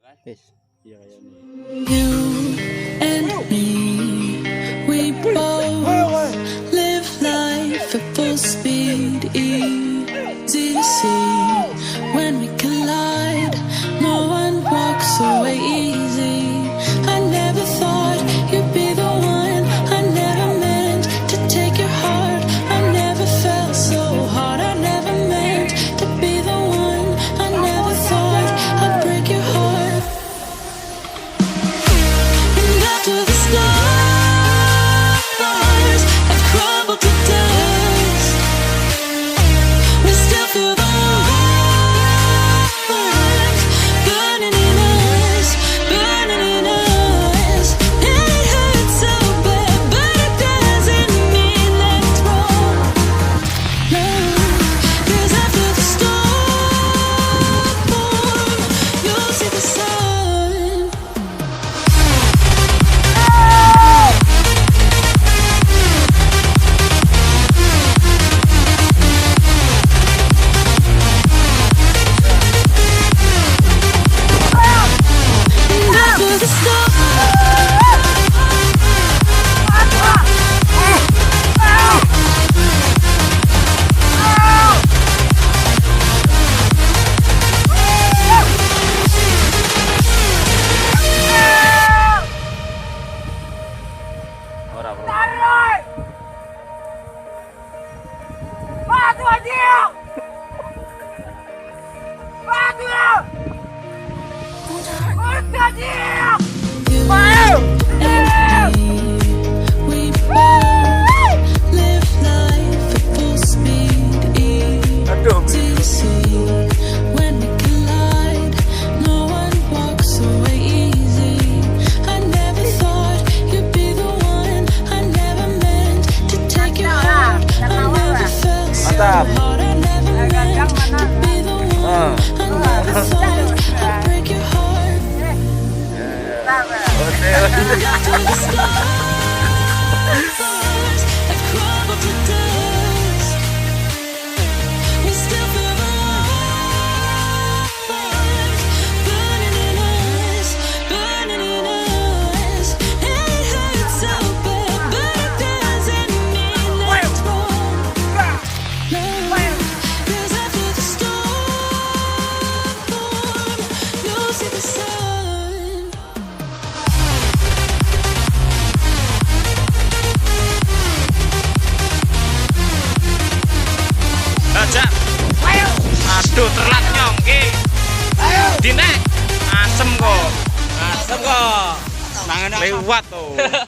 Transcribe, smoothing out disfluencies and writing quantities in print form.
Wis, iya kayaknya. You and me, we both live life at full speed. Easy to see when we collide. No one walks away easy. I never thought you'd be the one. I never meant to take your heart. I never felt so hard. I never meant to be the one. I never thought I'd break your heart. And after the stars have crumbled to dust, we still feel the warmth burning in us, burning in us. It hurts so bad, but it doesn't mean that it's wrong. No, 'cause after the storm, you'll see the sun. After the storm, Ora, bro. Bantu anjing! Bantu! Bantu anjing! you and me, we both live life at full speed. Easy to see when we collide. No one walks away easy. I never thought you'd be the one. I never meant to take your heart. I never felt so Mantap. hard. I never meant to be the one. I never thought I'd break your heart. After the stars have crumbled to dust, we still feel the warmth burning in us, burning in us. It hurts so bad, but it doesn't mean that it's wrong. No, 'cause after the storm, you'll see the sun. Aja. Aduh, telat nyong ki. Dinek asem kok. Asem kok. Lewat tuh.